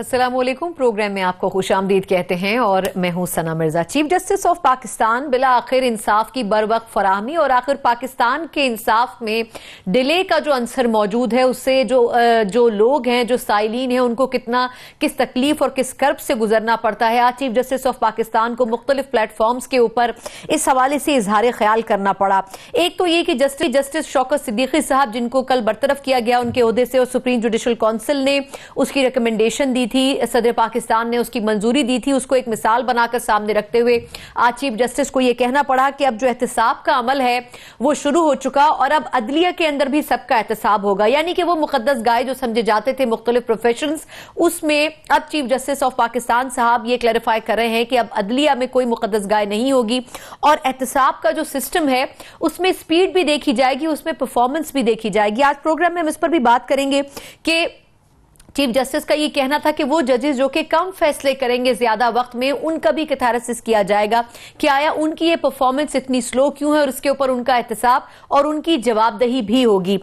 अस्सलाम वालेकुम। प्रोग्राम में आपको खुश आमदीद कहते हैं और मैं हूं Sana Mirza. Chief justice of Pakistan बिला आखिर इंसाफ की बर वक्त फराहमी और आखिर पाकिस्तान के इंसाफ में डिले का जो अंसर मौजूद है उससे जो लोग हैं, जो साइलीन हैं, उनको किस तकलीफ और किस कर्ब से गुजरना पड़ता है। आज चीफ जस्टिस ऑफ पाकिस्तान को मुख्तलिफ प्लेटफॉर्म्स के ऊपर इस हवाले से इजहार ख्याल करना पड़ा। एक तो ये कि जस्टिस शौकत सिद्दीकी साहब, जिनको कल बरतरफ किया गया उनके ओहदे से और सुप्रीम जुडिशल काउंसिल ने उसकी रिकमेंडेशन दी थी, सदर पाकिस्तान ने उसकी मंजूरी दी थी, उसको एक मिसाल बनाकर सामने रखते हुए आज चीफ जस्टिस को यह कहना पड़ा कि अब जो एहतसाब का अमल है वो शुरू हो चुका और अब अदलिया के अंदर भी सबका एहतसाब होगा। यानी कि वो मुकद्दस गाय जो समझे जाते थे मुख्तलिफ प्रोफेशंस, उसमें अब चीफ जस्टिस ऑफ पाकिस्तान साहब ये क्लैरिफाई कर रहे हैं कि अब अदलिया में कोई मुकद्दस गाय नहीं होगी और एहतसाब का जो सिस्टम है उसमें स्पीड भी देखी जाएगी, उसमें परफॉर्मेंस भी देखी जाएगी। आज प्रोग्राम में हम इस पर भी बात करेंगे कि चीफ जस्टिस का ये कहना था कि वो जजेस जो कि कम फैसले करेंगे ज्यादा वक्त में, उनका भी कैथारसिस किया जाएगा कि आया उनकी ये परफॉर्मेंस इतनी स्लो क्यों है और इसके ऊपर उनका एहतसाब और उनकी जवाबदही भी होगी।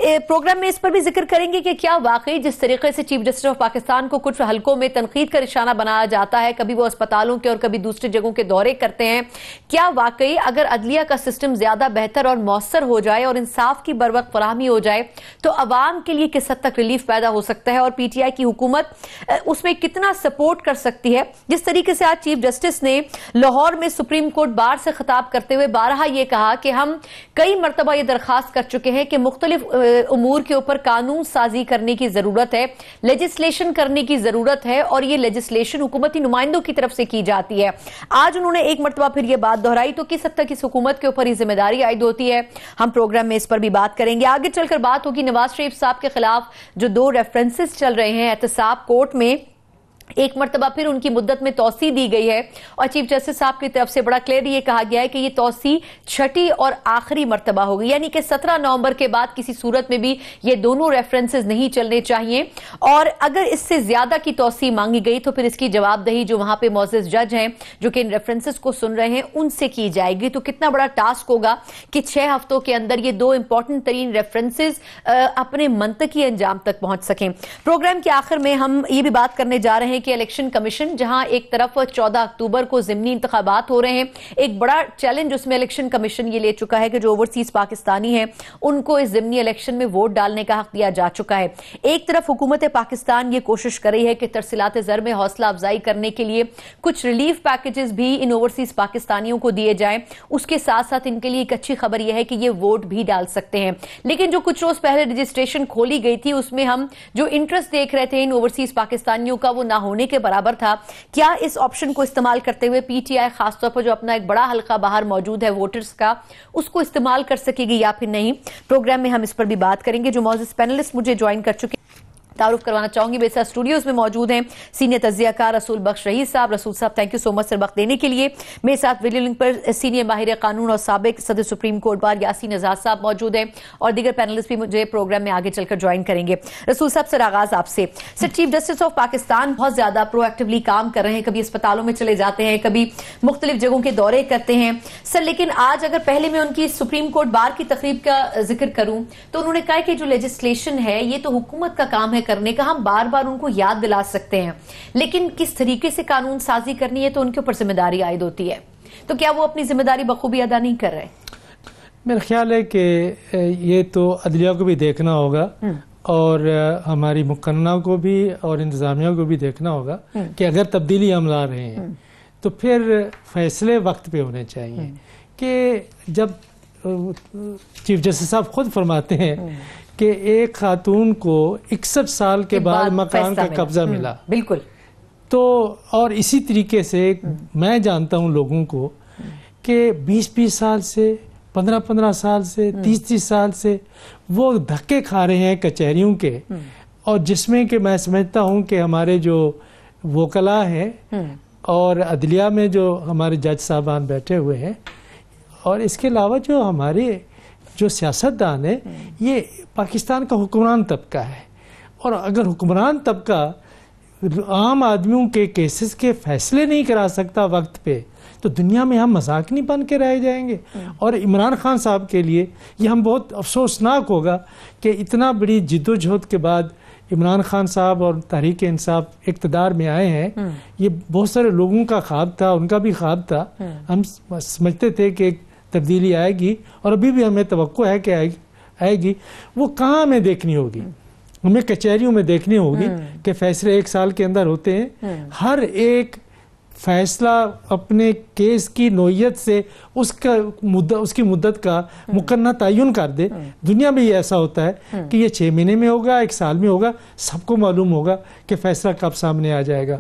प्रोग्राम में इस पर भी जिक्र करेंगे कि क्या वाकई जिस तरीके से चीफ जस्टिस ऑफ पाकिस्तान को कुछ हलकों में तनकीद का निशाना बनाया जाता है, कभी वो अस्पतालों के और कभी दूसरी जगहों के दौरे करते हैं, क्या वाकई अगर अदलिया का सिस्टम ज्यादा बेहतर और मौसर हो जाए और इंसाफ की बर वक्त फराहमी हो जाए तो अवाम के लिए किस हद तक रिलीफ पैदा हो सकता है और पीटीआई की हुकूमत उसमें कितना सपोर्ट कर सकती है। जिस तरीके से आज चीफ जस्टिस ने लाहौर में सुप्रीम कोर्ट बार से खिताब करते हुए बारहा ये कहा कि हम कई मरतबा ये दरखास्त कर चुके हैं कि मुख्तलिफ उमूर के ऊपर कानून साजी करने की जरूरत है, लेजिस्लेशन करने की जरूरत है और ये लेजिस्लेशन हुकूमती नुमाइंदों की तरफ से की जाती है। आज उन्होंने एक मरतबा फिर ये बात दोहराई, तो किस हद तक इस हुकूमत के ऊपर ये जिम्मेदारी आयद होती है, हम प्रोग्राम में इस पर भी बात करेंगे। आगे चलकर बात होगी नवाज शरीफ साहब के खिलाफ जो 2 रेफरेंसेस चल रहे हैं एहतसाब कोर्ट में, एक मरतबा फिर उनकी मुद्दत में तौसी दी गई है और चीफ जस्टिस साहब की तरफ से बड़ा क्लियर ये कहा गया है कि ये तौसी छठी और आखिरी मरतबा होगी, यानी कि 17 नवंबर के बाद किसी सूरत में भी ये दोनों रेफरेंसेस नहीं चलने चाहिए और अगर इससे ज्यादा की तौसी मांगी गई तो फिर इसकी जवाबदही जो वहां पे मौजूद जज हैं जो कि इन रेफरेंसेस को सुन रहे हैं उनसे की जाएगी। तो कितना बड़ा टास्क होगा कि 6 हफ्तों के अंदर ये 2 इंपॉर्टेंट तरीन रेफरेंसेस अपने मंतकी अंजाम तक पहुंच सकें। प्रोग्राम के आखिर में हम ये भी बात करने जा रहे हैं कि इलेक्शन कमीशन, जहां एक तरफ 14 अक्टूबर को ज़िमनी इंतखाबात हो रहे हैं, एक बड़ा चैलेंज उसमें इलेक्शन कमीशन ये ले चुका है कि जो ओवरसीज पाकिस्तानी हैं उनको इस ज़िमनी इलेक्शन में वोट डालने का हक दिया जा चुका है। एक तरफ हुकूमत पाकिस्तान ये कोशिश कर रही है कि तरसीलात ज़र में हौसला अफजाई करने के लिए कुछ रिलीफ पैकेजेस भी इन ओवरसीज पाकिस्तानियों को दिए जाएं, उसके साथ साथ इनके लिए एक अच्छी खबर यह है कि ये वोट भी डाल सकते हैं। लेकिन जो कुछ रोज पहले रजिस्ट्रेशन खोली गई थी उसमें हम जो इंटरेस्ट देख रहे थे इन ओवरसीज पाकिस्तानियों का वो ना होने के बराबर था। क्या इस ऑप्शन को इस्तेमाल करते हुए पीटीआई खासतौर पर जो अपना एक बड़ा हल्का बाहर मौजूद है वोटर्स का, उसको इस्तेमाल कर सकेगी या फिर नहीं? प्रोग्राम में हम इस पर भी बात करेंगे। जो मौजूद पैनलिस्ट मुझे ज्वाइन कर चुके तारुफ करवाना चाहूंगी, मेरे साथ स्टूडियोज में मौजूद हैं सीनियर तज्जियाकार रसूल बख्श रईस साहब। रसूल साहब, thank you so much sir वक्त देने के लिए। मेरे साथ वीडियो लिंक पर सीनियर माहिर कानून और साबिक सदर सुप्रीम कोर्ट बार यासीन आजाद साहब मौजूद हैं और दीगर पैनलिस्ट भी मुझे प्रोग्राम में आगे चलकर ज्वाइन करेंगे। रसूल साहब, सर आगाज आपसे। Sir, chief justice of Pakistan बहुत ज्यादा प्रोएक्टिवली काम कर रहे हैं, कभी अस्पतालों में चले जाते हैं, कभी मुख्तलिफ जगहों के दौरे करते हैं सर, लेकिन आज अगर पहले मैं उनकी सुप्रीम कोर्ट बार की तकरीब का जिक्र करूं तो उन्होंने कहा कि जो लेजिस्लेशन है ये तो हुकूमत का काम है करने का, हम बार बार उनको याद दिला सकते हैं, लेकिन किस तरीके से कानून साजी करनी है तो उनके ऊपर जिम्मेदारी आयद होती है। तो क्या वो अपनी जिम्मेदारी बखूबी अदा नहीं कर रहे? मेरा ख्याल है कि ये तो अदलिया को भी देखना होगा और हमारी मुकन्ना को भी और इंतजामिया को भी देखना होगा कि अगर तब्दीली हम ला रहे हैं तो फिर फैसले वक्त पे होने चाहिए। कि जब चीफ जस्टिस साहब खुद फरमाते हैं कि एक खातून को 61 साल के बाद मकान का कब्जा मिला, बिल्कुल, तो और इसी तरीके से मैं जानता हूं लोगों को कि 20-20 साल से 15-15 साल से 30-30 साल से वो धक्के खा रहे हैं कचहरियों के, और जिसमें कि मैं समझता हूं कि हमारे जो वकला हैं और अदलिया में जो हमारे जज साहबान बैठे हुए हैं और इसके अलावा जो हमारे जो सियासतदान है, ये पाकिस्तान का हुक्मरान तबका है और अगर हुक्मरान तबका आम आदमियों के केसेस के फैसले नहीं करा सकता वक्त पे तो दुनिया में हम मजाक नहीं बन के रह जाएंगे। और इमरान खान साहब के लिए ये हम बहुत अफसोसनाक होगा कि इतना बड़ी जिद्दोजहद के बाद عمران خان صاحب اور تحریک انصاف اقتدار میں آئے ہیں، یہ بہت سارے لوگوں کا خواب تھا، ان کا بھی خواب تھا. ہم سمجھتے تھے کہ ایک تبدیلی آئے گی، اور ابھی بھی ہمیں توقع ہے کہ آئے گی. وہ کہاں ہمیں دیکھنی ہوگی؟ ہمیں کچہریوں میں دیکھنی ہوگی کہ فیصلے 1 سال کے اندر ہوتے ہیں. ہر ایک فیصلہ اپنے کیس کی نوعیت سے اس کی مدت کا مقررہ تعین کر دے. دنیا میں یہ ایسا ہوتا ہے کہ یہ 6 مہینے میں ہوگا، 1 سال میں ہوگا، سب کو معلوم ہوگا کہ فیصلہ کب سامنے آ جائے گا.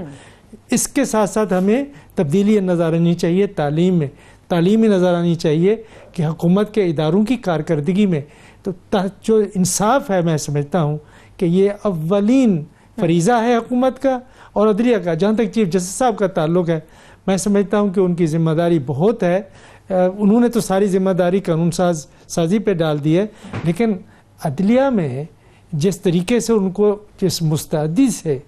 اس کے ساتھ ساتھ ہمیں تبدیلی نظر آنی چاہیے تعلیم میں، تعلیمی نظر آنی چاہیے کہ حکومت کے اداروں کی کارکردگی میں تو جو انصاف ہے، میں سمجھتا ہوں کہ یہ اولین فریضہ ہے حکومت کا اور عدلیہ کا. جہاں تک چیف جسٹس صاحب کا تعلق ہے، میں سمجھتا ہوں کہ ان کی ذمہ داری بہت ہے. انہوں نے تو ساری ذمہ داری قانون سازی پہ ڈال دی ہے، لیکن عدلیہ میں جس طریقے سے ان کو، جس مستعدی سے،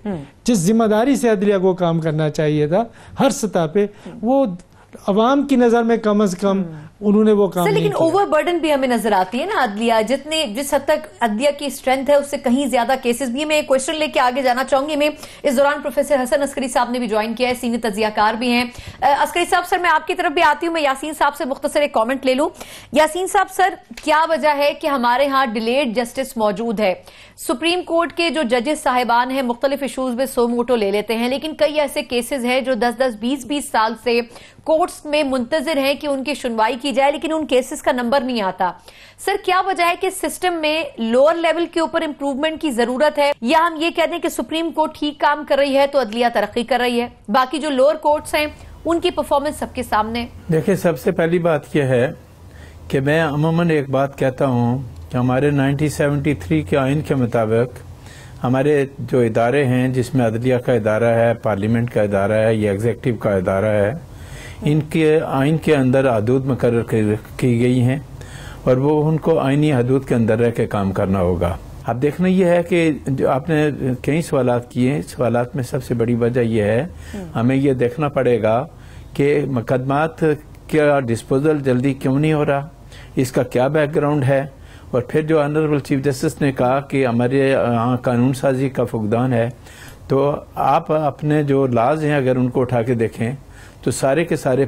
جس ذمہ داری سے عدلیہ کو کام کرنا چاہیے تھا ہر سطح پہ، وہ عوام کی نظر میں کم از کم انہوں نے وہ کام نہیں کیا. لیکن اوور برڈن بھی ہمیں نظر آتی ہے نا عدلیہ، جس حد تک عدلیہ کی اسٹرینتھ ہے اس سے کہیں زیادہ کیسز بھی. میں ایک کوشچن لے کے آگے جانا چاہوں گی. میں اس دوران پروفیسر حسن عسکری صاحب نے بھی جوائن کیا ہے، سینئر تجزیہ کار بھی ہیں. عسکری صاحب سر، میں آپ کی طرف بھی آتی ہوں. میں یاسین صاحب سے مختصر ایک کامنٹ لے لوں. یاسین صاحب سر، کیا وجہ ہے کہ ہمارے ہاں ڈیلیڈ جسٹس موجود ہے؟ سپریم کورٹ کے جو ججز صاحبان ہیں مختلف ایشوز میں سو موٹو لے لیتے ہیں، لیکن کئی ایسے کیسز ہیں جو 10-10 20-20 سال سے کورٹس میں منتظر ہیں کہ ان کی سنوائی کی جائے، لیکن ان کیسز کا نمبر نہیں آتا. سر، کیا وجہ ہے کہ سسٹم میں لوور لیول کے اوپر امپروومنٹ کی ضرورت ہے، یا ہم یہ کہہ دیں کہ سپریم کورٹ ٹھیک کام کر رہی ہے تو عدلیہ ترقی کر رہی ہے، باقی جو لوور کورٹس ہیں ان کی پرفارمنس سب کے سامنے؟ دیکھیں، سب سے پہلی بات یہ ہے کہ میں عموماً ایک بات کہتا ہوں کہ ہمارے 1973 کے آئین کے مطابق ہمارے جو ادارے ہیں، جس میں عدلیہ کا ادارہ ہے، پارلیمنٹ کا ادارہ ہے یا ایگزیکٹو کا ادارہ ہے، ان کے آئین کے اندر حدود مقرر کی گئی ہیں اور وہ ان کو آئینی حدود کے اندر رہ کے کام کرنا ہوگا. اب دیکھنا یہ ہے کہ جو آپ نے کئی سوالات کیے، سوالات میں سب سے بڑی وجہ یہ ہے ہمیں یہ دیکھنا پڑے گا کہ مقدمات کا ڈسپوزل جلدی کیوں نہیں ہو رہا، اس کا کیا بیک گراؤنڈ ہے. اور پھر جو آنریبل چیف جسٹس نے کہا کہ ہمارے یہاں قانون سازی کا فقدان ہے، تو آپ اپنے جو لاز ہیں اگر ان کو اٹھا کے دیکھیں تو سارے کے سارے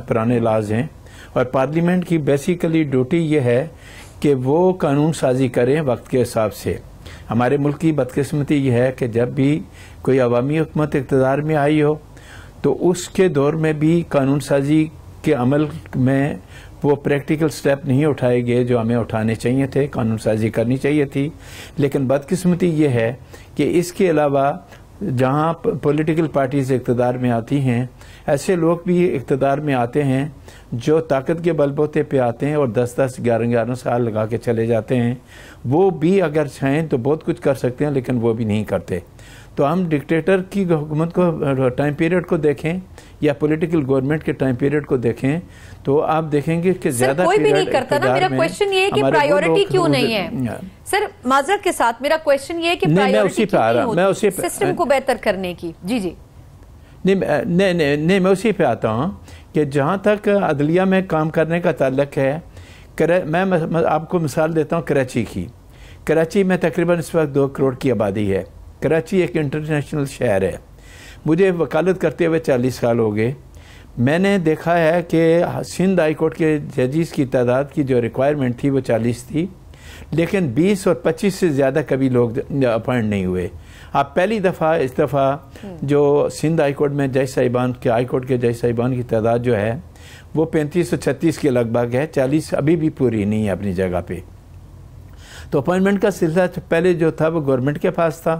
پرانے لاز ہیں. اور پارلیمنٹ کی بیسیکلی ڈیوٹی یہ ہے کہ وہ قانون سازی کریں وقت کے حساب سے. ہمارے ملک کی بدقسمتی یہ ہے کہ جب بھی کوئی عوامی حکومت اقتدار میں آئی ہو تو اس کے دور میں بھی قانون سازی کے عمل میں وہ پریکٹیکل سٹیپ نہیں اٹھائے گئے جو ہمیں اٹھانے چاہیے تھے، قانون سازی کرنی چاہیے تھی. لیکن بدقسمتی یہ ہے کہ اس کے علاوہ جہاں پولیٹیکل پارٹیز اقتدار میں آتی ہیں، ایسے لوگ بھی اقتدار میں آتے ہیں جو طاقت کے بل بوتے پہ آتے ہیں اور 10-10 11-11 سال لگا کے چلے جاتے ہیں. وہ بھی اگر چاہیں تو بہت کچھ کر سکتے ہیں، لیکن وہ بھی نہیں کرتے. تو ہم ڈکٹیٹر کی حکومت کو ٹائم پیریڈ کو دیکھیں یا پولیٹیکل گورنمنٹ کے ٹائم پیریڈ کو دیکھیں تو آپ دیکھیں گے کہ زیادہ کوئی بھی نہیں کرتا نا. میرا کویشچن یہ ہے کہ پرائیورٹی کیوں نہیں ہے؟ سر معذرت کے ساتھ میرا کویشچن یہ ہے کہ پرائیورٹی کیوں نہیں ہوتی سسٹم کو بہتر کرنے کی؟ جی جی نہیں، میں اسی پہ آتا ہوں کہ جہاں تک عدلیہ میں کام کرنے کا تعلق ہے، میں آپ کو مثال دیتا ہوں کراچی کی. کراچی میں تقریباً اس وقت 2 کروڑ کی آبادی ہے. کراچی ایک انٹرنیشنل شہر ہے. مجھے وکالت کرتے ہوئے 40 سال ہو گئے. میں نے دیکھا ہے کہ سندھ ہائی کورٹ کے ججز کی تعداد کی جو ریکوائرمنٹ تھی وہ 40 تھی، لیکن 20 اور 25 سے زیادہ کبھی لوگ اپوائنٹ نہیں ہوئے. آپ پہلی دفعہ اس دفعہ جو سندھ ہائی کورٹ میں جج صاحبان کے، ہائی کورٹ کے جج صاحبان کی تعداد جو ہے وہ 35 اور 36 کے لگ بھگ ہے. 40 ابھی بھی پوری نہیں ہے اپنی جگہ پہ. تو اپوائنٹمنٹ کا سلسلہ پہلے جو تھا وہ گورنمنٹ کے پاس تھا،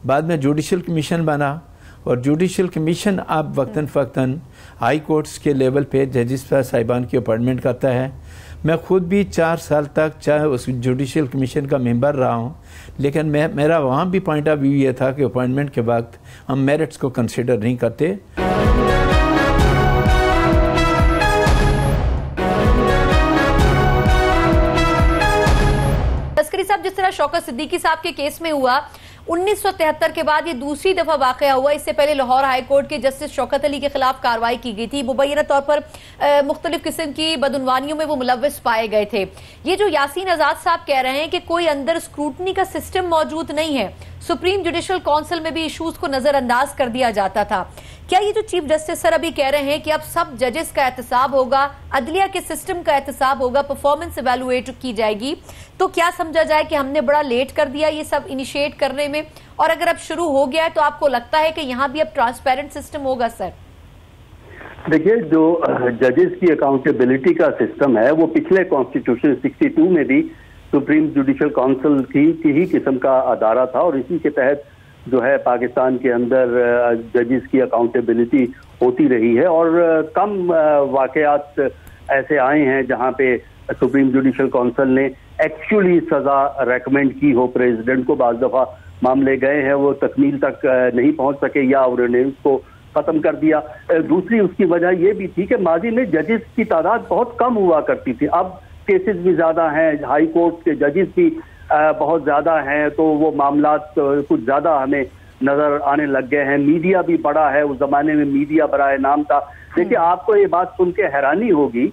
بعد میں جوڈیشل کمیشن بنا اور جوڈیشل کمیشن اب وقتاً فوقتاً ہائی کورٹس کے لیول پہ ججز صاحبان کی اپوائنٹمنٹ کرتا ہے. میں خود بھی 4 سال تک چاہے اس جوڈیشل کمیشن کا ممبر رہا ہوں، لیکن میرا وہاں بھی پوائنٹ آف ویو یہ تھا کہ اپوائنٹمنٹ کے وقت ہم میرٹس کو کنسیڈر نہیں کرتے. عسکری صاحب، جس طرح شوکت صدیقی صاحب کے کیس میں ہوا، 1973 के बाद ये दूसरी दफा वाकया हुआ। इससे पहले लाहौर हाई कोर्ट के जस्टिस शौकत अली के खिलाफ कार्रवाई की गई थी। मुबैना तौर पर मुख्तलिफ किस्म की बदउनवानियों में वो मुलव्वस पाए गए थे। ये जो यासीन आजाद साहब कह रहे हैं कि कोई अंदर स्क्रूटनी का सिस्टम मौजूद नहीं है, सुप्रीम जुडिशल काउंसिल में भी इशूज को नजरअंदाज कर दिया जाता था, क्या ये जो चीफ जस्टिस सर अभी कह रहे हैं कि अब सब जजेस का एहतसाब होगा, अदलिया के सिस्टम का एहतसाब होगा, परफॉर्मेंस इवैल्यूएट की जाएगी, तो क्या समझा जाए कि हमने बड़ा लेट कर दिया ये सब इनिशिएट करने में? और अगर अब शुरू हो गया है तो आपको लगता है कि यहाँ भी अब ट्रांसपेरेंट सिस्टम होगा? सर देखिए, जो जजेस की अकाउंटेबिलिटी का सिस्टम है वो पिछले कॉन्स्टिट्यूशन 62 में भी सुप्रीम जुडिशल काउंसिल की ही किस्म का अदारा था, और इसी के तहत जो है पाकिस्तान के अंदर जजेस की अकाउंटेबिलिटी होती रही है। और कम वाकयात ऐसे आए हैं जहां पे सुप्रीम जुडिशल काउंसिल ने एक्चुअली सजा रेकमेंड की हो प्रेसिडेंट को। बाज़ दफा मामले गए हैं वो तकमील तक नहीं पहुंच सके या उन्होंने उसको खत्म कर दिया। दूसरी उसकी वजह ये भी थी कि माजी में जजेस की तादाद बहुत कम हुआ करती थी, अब केसेस भी ज्यादा हैं, हाई कोर्ट के जजेस भी बहुत ज्यादा हैं, तो वो मामलात कुछ ज्यादा हमें नजर आने लग गए हैं। मीडिया भी बड़ा है, उस जमाने में मीडिया बराए नाम था। देखिए, आपको ये बात सुन के हैरानी होगी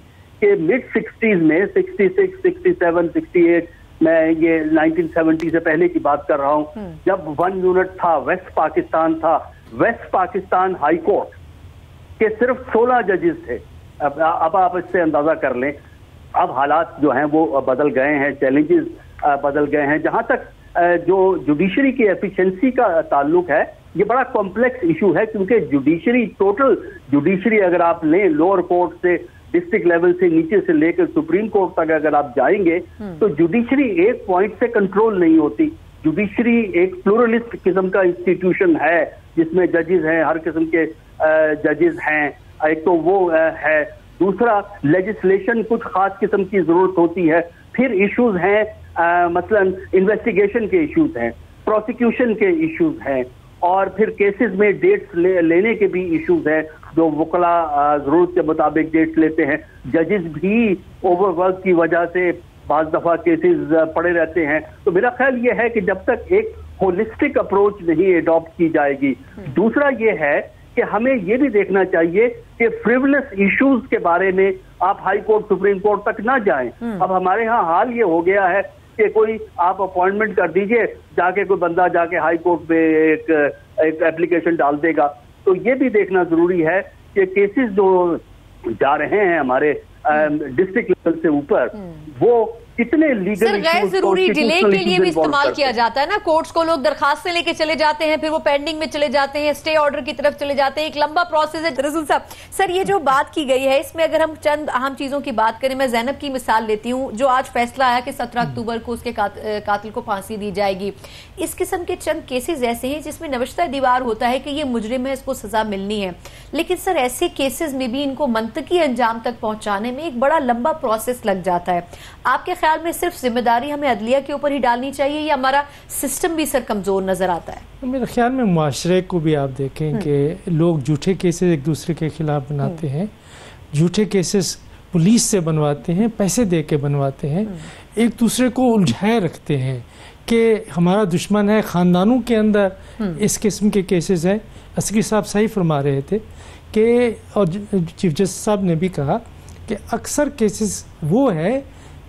कि मिड 60s में 66, 67, 68, मैं ये 1970 से पहले की बात कर रहा हूँ, जब 1 यूनिट था, वेस्ट पाकिस्तान था, वेस्ट पाकिस्तान हाई कोर्ट के सिर्फ 16 जजेस थे। अब आप इससे अंदाजा कर लें, अब हालात जो हैं वो बदल गए हैं, चैलेंजेस बदल गए हैं। जहां तक जो जुडिशरी की एफिशिएंसी का ताल्लुक है, ये बड़ा कॉम्प्लेक्स इशू है, क्योंकि जुडिशरी, टोटल जुडिशरी अगर आप लें, लोअर कोर्ट से, डिस्ट्रिक्ट लेवल से नीचे से लेकर सुप्रीम कोर्ट तक अगर आप जाएंगे तो जुडिशरी एक पॉइंट से कंट्रोल नहीं होती। जुडिशरी एक प्लूरलिस्ट किस्म का इंस्टीट्यूशन है जिसमें जजेस हैं, हर किस्म के जजेस हैं। एक तो वो है, दूसरा लेजिस्लेशन कुछ खास किस्म की जरूरत होती है, फिर इश्यूज हैं मसलन इन्वेस्टिगेशन के इश्यूज हैं, प्रोसिक्यूशन के इश्यूज हैं, और फिर केसेस में डेट्स लेने के भी इश्यूज हैं, जो वकला जरूरत के मुताबिक डेट्स लेते हैं। जजेस भी ओवरवर्क की वजह से बाज़ दफा केसेस पड़े रहते हैं। तो मेरा ख्याल ये है कि जब तक एक होलिस्टिक अप्रोच नहीं एडॉप्ट की जाएगी। दूसरा ये है कि हमें ये भी देखना चाहिए कि फ्रिवलस इश्यूज के बारे में आप हाई कोर्ट, सुप्रीम कोर्ट तक ना जाएं। अब हमारे यहाँ हाल ये हो गया है कि कोई आप अपॉइंटमेंट कर दीजिए, जाके कोई बंदा जाके हाई कोर्ट पे एक एप्लीकेशन डाल देगा। तो ये भी देखना जरूरी है कि केसेस जो जा रहे हैं हमारे डिस्ट्रिक्ट लेवल से ऊपर, वो कितने लीगल सर गैर जरूरी डिले के लिए भी इस्तेमाल किया जाता है ना। कोर्ट्स को लोग दरखास्तें लेके चले जाते हैं, फिर वो पेंडिंग में चले जाते हैं, स्टे ऑर्डर की तरफ चले जाते हैं, एक लंबा प्रोसेस है। रसूल साहब, सर ये जो बात की गई है इसमें अगर हम चंद अहम चीजों की बात करें, मैं ज़ैनब की मिसाल लेती हूँ, जो आज फैसला आया कि 17 अक्टूबर को उसके कातिल को फांसी दी जाएगी। इस किस्म के चंद केसेस ऐसे हैं जिसमें नविश्ता दीवार होता है कि ये मुजरिम है, इसको सजा मिलनी है, लेकिन सर ऐसे केसेस में भी इनको मंतकी अंजाम तक पहुंचाने में एक बड़ा लंबा प्रोसेस लग जाता है। आपके ख्याल में सिर्फ जिम्मेदारी हमें अदलिया के ऊपर ही डालनी चाहिए या हमारा सिस्टम भी सर कमजोर नजर आता है? मेरे ख्याल में मुआशरे को भी आप देखें कि लोग झूठे केसेस एक दूसरे के खिलाफ बनाते हैं, झूठे केसेस पुलिस से बनवाते हैं, पैसे दे के बनवाते हैं, एक दूसरे को उलझाए रखते हैं कि हमारा दुश्मन है। ख़ानदानों के अंदर इस किस्म के केसेस हैं। असगरी साहब सही फरमा रहे थे कि, और चीफ जस्टिस साहब ने भी कहा कि अक्सर केसेस वो है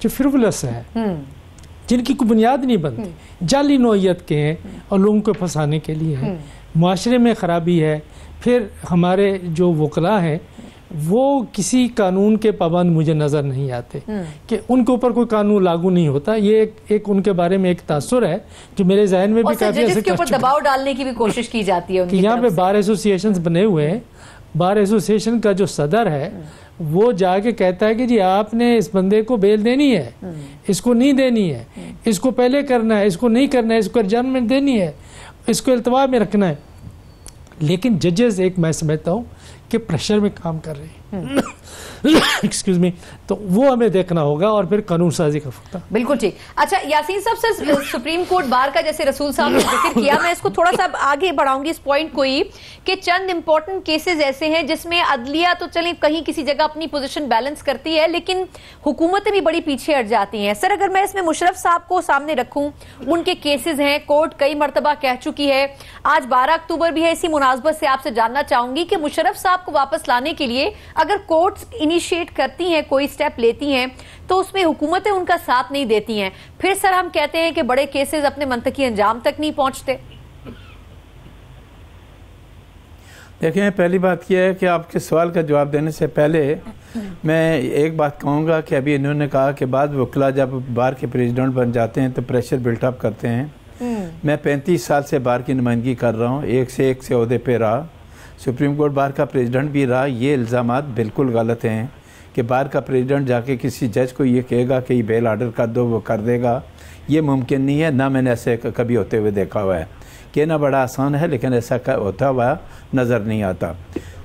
जो फ्रिवलस है, जिनकी कोई बुनियाद नहीं बनती, जाली नौइयत के हैं और लोगों को फंसाने के लिए हैं। मुआशरे में ख़राबी है। फिर हमारे जो वकला हैं वो किसी कानून के पाबंद मुझे नज़र नहीं आते कि उनके ऊपर कोई कानून लागू नहीं होता। ये एक उनके बारे में एक तासुर है जो मेरे जहन में भी काफ़ी इसके ऊपर दबाव डालने की भी कोशिश की जाती है कि यहाँ पे बार एसोसिएशन बने हुए हैं। बार एसोसिएशन का जो सदर है वो जाके कहता है कि जी आपने इस बंदे को बेल देनी है, इसको नहीं देनी है, इसको पहले करना है, इसको नहीं करना है, इसको एडजर्नमेंट देनी है, इसको इल्तवा में रखना है। लेकिन जजेस, एक मैं समझता हूँ कि प्रेशर में काम कर रही है एक्सक्यूज मी, तो वो हमें देखना होगा और फिर कानून साजी का फैसला। बिल्कुल ठीक। अच्छा यासीन साहब, सर सुप्रीम कोर्ट बार का जैसे रसूल साहब ने जिक्र किया, मैं इसको थोड़ा सा आगे बढ़ाऊंगी इस पॉइंट को ही कि चंद इंपॉर्टेंट केसेस ऐसे हैं जिसमें अदलिया तो चले कहीं किसी जगह अपनी पोजीशन बैलेंस करती है, लेकिन हुकूमतें भी बड़ी पीछे हट जाती हैं। सर अगर मैं इसमें मुशर्रफ साहब को सामने रखूं, उनके केसेस हैं, कोर्ट कई मरतबा कह चुकी है, आज 12 अक्टूबर भी है, इसी मुनासबत से आपसे जानना चाहूंगी कि मुशर्रफ साहब को वापस लाने के लिए अगर कोर्ट्स इनिशिएट करती हैं, कोई स्टेप लेती हैं, तो उसमें हुकूमतें उनका साथ नहीं देती हैं, फिर सर हम कहते हैं कि बड़े केसेस अपने मंतकी अंजाम तक नहीं पहुंचते। देखें, पहली बात यह है कि आपके सवाल का जवाब देने से पहले मैं एक बात कहूँगा कि अभी इन्होंने कहा कि बाद वकला जब बार के प्रेसिडेंट बन जाते हैं तो प्रेशर बिल्टअप करते हैं। मैं 35 साल से बार की नुमाइंदगी कर रहा हूँ, एक से ओहदे पे रहा, सुप्रीम कोर्ट बार का प्रेसिडेंट भी रहा। ये इल्ज़ामात बिल्कुल गलत हैं कि बार का प्रेसिडेंट जाके किसी जज को ये कहेगा कि ये बेल आर्डर कर दो, वो कर देगा, ये मुमकिन नहीं है, ना मैंने ऐसे कभी होते हुए देखा हुआ है। कहना बड़ा आसान है लेकिन ऐसा होता हुआ नज़र नहीं आता।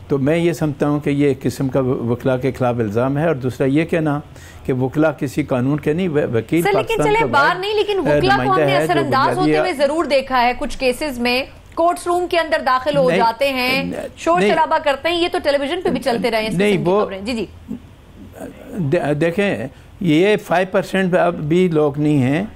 तो मैं ये समझता हूँ कि ये एक किस्म का वकला के खिलाफ इल्ज़ाम है। और दूसरा ये कहना कि वकला किसी कानून के नहीं, वकील सर लेकिन चले बार नहीं, लेकिन वकला को हमने असरअंदाज होते हुए जरूर देखा है। कुछ केसेस में कोर्ट्स रूम के अंदर दाखिल हो जाते हैं, शोर शराबा करते हैं, ये तो टेलीविजन पे भी चलते रहे हैं। नहीं वो जी देखें, ये 5% भी लोग नहीं हैं,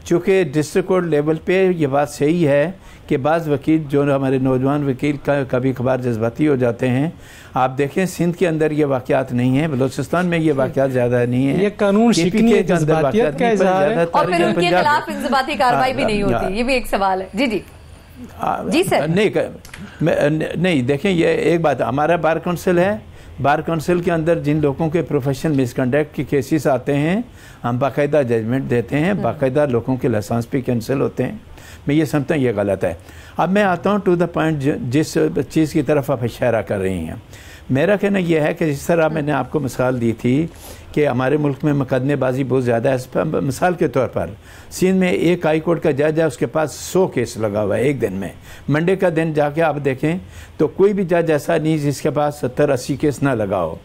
चूँकि डिस्ट्रिक्ट कोर्ट लेवल पे ये बात सही है कि बाज़ वकील जो हमारे नौजवान वकील कभी कभार जज्बाती हो जाते हैं। आप देखें सिंध के अंदर ये वाक़यात नहीं है, बलूचिस्तान में ये वाक़यात ज़्यादा नहीं है, ये कानून शिकनी है, जज्बातियत का इज़हार है, और फिर उनके खिलाफ इंज़बाती कार्रवाई भी नहीं होती। ये भी एक सवाल है। जी जी जी सर। नहीं देखें, ये एक बात, हमारा बार काउंसिल है, बार काउंसिल के अंदर जिन लोगों के प्रोफेशनल मिसकंडक्ट के केसेस आते हैं हम बाकायदा जजमेंट देते हैं, बाकायदा लोगों के लाइसेंस भी कैंसिल होते हैं। मैं ये समझता हूँ ये गलत है। अब मैं आता हूँ टू द पॉइंट, जिस चीज़ की तरफ आप इशारा कर रही हैं। मेरा कहना यह है कि जिस तरह मैंने आपको मिसाल दी थी कि हमारे मुल्क में मुकदमेबाजी बहुत ज़्यादा है। मिसाल के तौर पर सिंध में एक हाई कोर्ट का जज है, उसके पास 100 केस लगा हुआ है एक दिन में। मंडे का दिन जाके आप देखें तो कोई भी जज ऐसा नहीं जिसके पास 70-80 केस ना लगा हो।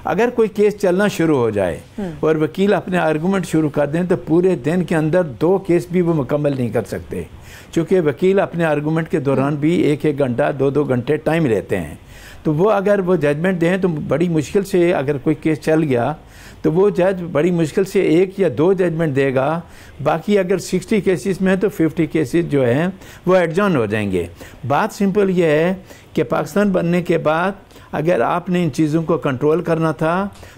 अगर कोई केस चलना शुरू हो जाए और वकील अपने आर्गूमेंट शुरू कर दें तो पूरे दिन के अंदर 2 केस भी वो मुकम्मल नहीं कर सकते, क्योंकि वकील अपने आर्गूमेंट के दौरान भी 1-1 घंटा 2-2 घंटे टाइम लेते हैं। तो वो अगर वो जजमेंट दें तो बड़ी मुश्किल से, अगर कोई केस चल गया तो वो जज बड़ी मुश्किल से 1 या 2 जजमेंट देगा। बाकी अगर 60 केसेस में है तो 50 केसेस जो हैं वो एडजॉर्न हो जाएंगे। बात सिंपल ये है कि पाकिस्तान बनने के बाद अगर आपने इन चीज़ों को कंट्रोल करना था